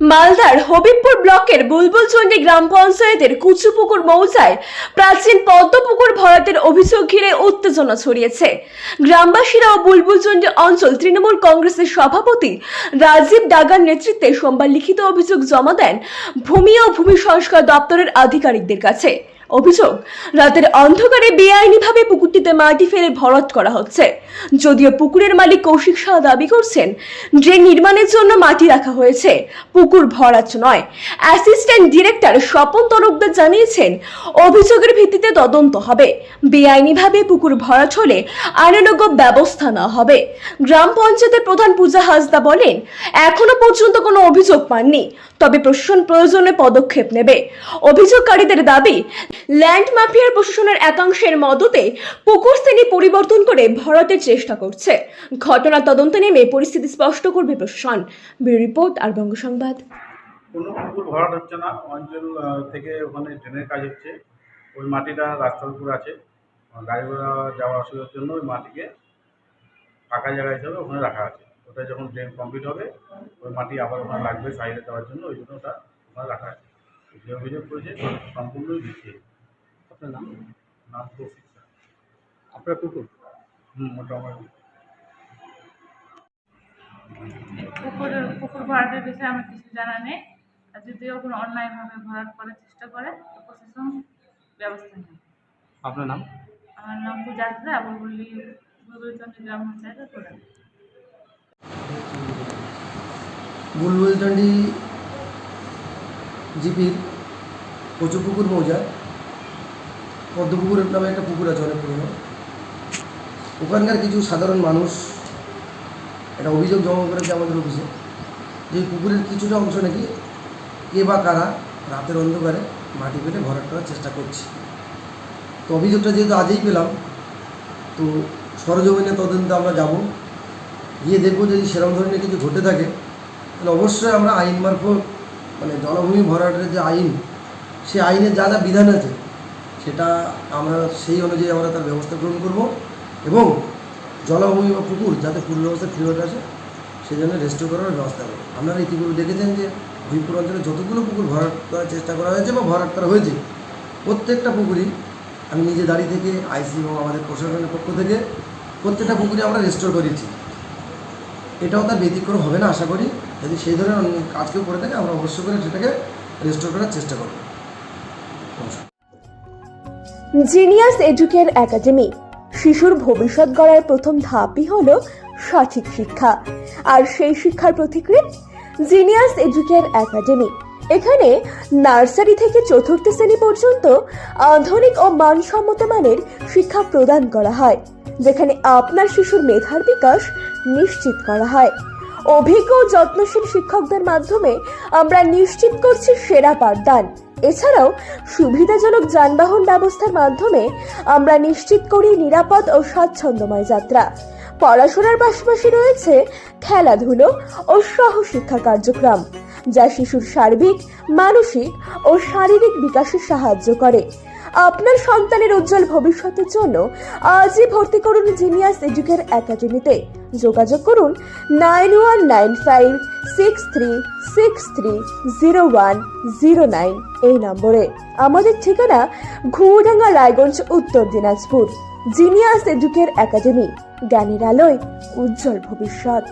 মালদার হবিবপুর ব্লকের বুলবুলচন্ডী গ্রাম পঞ্চায়েতের কুচুপুকুর মৌজায় প্রাচীন পদ্মপুকুর ভরাটের অভিযোগ ঘিরে উত্তেজনা ছড়িয়েছে। গ্রামবাসীরা ও বুলবুলচন্ডী অঞ্চল তৃণমূল কংগ্রেসের সভাপতি রাজীব ডাগার নেতৃত্বে সোমবার লিখিত অভিযোগ জমা দেন ভূমি ও ভূমি সংস্কার দপ্তরের আধিকারিকদের কাছে। অভিযোগ, রাতের অন্ধকারে বেআইনিভাবে পুকুরটিতে মাটি ফেলে ভরাট করা হচ্ছে। যদিও পুকুরের মালিক কৌশিক শাহ দাবি করছেন ড্রেন নির্মাণের জন্য মাটি রাখা হয়েছে, পুকুর ভরাট নয়। অ্যাসিস্ট্যান্ট ডিরেক্টর স্বপন তরফদার জানিয়েছেন অভিযোগের ভিত্তিতে তদন্ত হবে, বেআইনিভাবে পুকুর ভরাট হলে আইনানুগ ব্যবস্থা নেওয়া হবে। গ্রাম পঞ্চায়েতের প্রধান পূজা হাসদা বলেন, এখনো পর্যন্ত কোনো অভিযোগ পাননি, তবে প্রশাসন প্রয়োজনে পদক্ষেপ নেবে। অভিযোগকারীদের দাবি, ল্যান্ড মাফিয়ার প্রশাসনের একাংশের মদতে পুকুর শ্রেণী পরিবর্তন করে ভরাটের চেষ্টা করছে। ঘটনা তদন্তে নেমে পরিস্থিতি স্পষ্ট করবে প্রশাসন। ব্যুরো রিপোর্ট আর বঙ্গ সংবাদ। কোনো পুকুর ভরাট হচ্ছে না, অঞ্চল থেকে ওখানে ড্রেনের কাজ হচ্ছে। ওই মাটিটা রাস্তার উপর আছে, গাড়ি ঘোড়া যাওয়া আসার জন্য ওই মাটিকে ফাঁকা জায়গা হিসাবে ওখানে রাখা আছে। ওটা যখন ড্রেন কমপ্লিট হবে ওই মাটি আবার ওখানে লাগবে সাইডে দেওয়ার জন্য, ওই জন্য ওটা ওখানে রাখা আছে। যে অভিযোগ করেছে সম্পূর্ণই দিচ্ছে। আপনার নাম? নাম কৌশিক শাহ। আপনার পুকুর? মোটামুটি পুকুর ভরাটের বিষয়ে আমার কিছু জানা নেই। আর যদিও কোনো অন্যায়ভাবে ভরাট করার চেষ্টা করে তো প্রশাসন ব্যবস্থা নেয়। আপনার নাম? আমার নাম পূজা হাসদা, বুলবুলচন্ডী গ্রাম পঞ্চায়েতের প্রধান। বুলবুলচন্ডী জিপির কচুপুকুর মৌজায় পদ্মপুকুরের নামে একটা পুকুর আছে অনেক পুরনো। ওখানকার কিছু সাধারণ মানুষ একটা অভিযোগ জমা করেছে আমাদের অফিসে যে পুকুরের কিছুটা অংশ নাকি কে বা কারা রাতের অন্ধকারে মাটি ফেলে ভরাট করার চেষ্টা করছে। তো অভিযোগটা যেহেতু আজই পেলাম, তো সরজমিনে তদন্তে আমরা যাব, গিয়ে দেখবো যদি সেরকম ধরনের কিছু ঘটে থাকে তাহলে অবশ্যই আমরা আইন মারফত মানে জলাভূমি ভরাটের যে আইন, সেই আইনের যা যা বিধান আছে সেটা আমরা সেই অনুযায়ী আমরা তার ব্যবস্থা গ্রহণ করব এবং জলাভূমি বা পুকুর যাতে পূর্ণ অবস্থায় ফেরত আসে সেই জন্য রেস্টোর করার ব্যবস্থা করব। আপনারা ইতিপূর্বে দেখেছেন যে হবিবপুর অঞ্চলে যতগুলো পুকুর ভরাট করার চেষ্টা করা হয়েছে বা ভরাট করা হয়েছে, প্রত্যেকটা পুকুরই আমি নিজে দাঁড়িয়ে থেকে আইসি এবং আমাদের প্রশাসনের পক্ষ থেকে প্রত্যেকটা পুকুরে আমরা রেস্টোর করেছি। এটাও তার ব্যতিক্রম হবে না আশা করি। যদি সেই ধরনের কাজ কেউ করে থাকে আমরা অবশ্যই করে সেটাকে রেস্টোর করার চেষ্টা করব। জিনিয়াস এডুকেয়ার একাডেমি শিশুর ভবিষ্যৎ গড়ার প্রথম ধাপই হলো সঠিক শিক্ষা, আর সেই শিক্ষার প্রতিক্রিয়া জিনিয়াস এডুকেয়ার একাডেমি। এখানে নার্সারি থেকে চতুর্থ শ্রেণী পর্যন্ত আধুনিক ও মানসম্মত মানের শিক্ষা প্রদান করা হয়, যেখানে আপনার শিশুর মেধার বিকাশ নিশ্চিত করা হয়। অভিজ্ঞ ও যত্নশীল শিক্ষকদের মাধ্যমে আমরা নিশ্চিত করছি সেরা পাঠদান। এছাড়াও সুবিধাজনক যানবাহন ব্যবস্থার মাধ্যমে আমরা নিশ্চিত করি নিরাপদ ও স্বাচ্ছন্দ্যময় যাত্রা। পড়াশোনার পাশাপাশি রয়েছে খেলাধুলো ও সহশিক্ষা কার্যক্রম, যা শিশুর সার্বিক, মানসিক ও শারীরিক বিকাশে সাহায্য করে। আপনার সন্তানের উজ্জ্বল ভবিষ্যতের জন্য আজই ভর্তি করুন জিনিয়াস এডুকেয়ার একাডেমিতে। যোগাযোগ করুন 919563630109 এই নম্বরে। আমাদের ঠিকানা ঘুমডাঙ্গা, রায়গঞ্জ, উত্তর দিনাজপুর। জিনিয়াস এডুকেয়ার একাডেমি, জ্ঞানের আলোয় উজ্জ্বল ভবিষ্যৎ।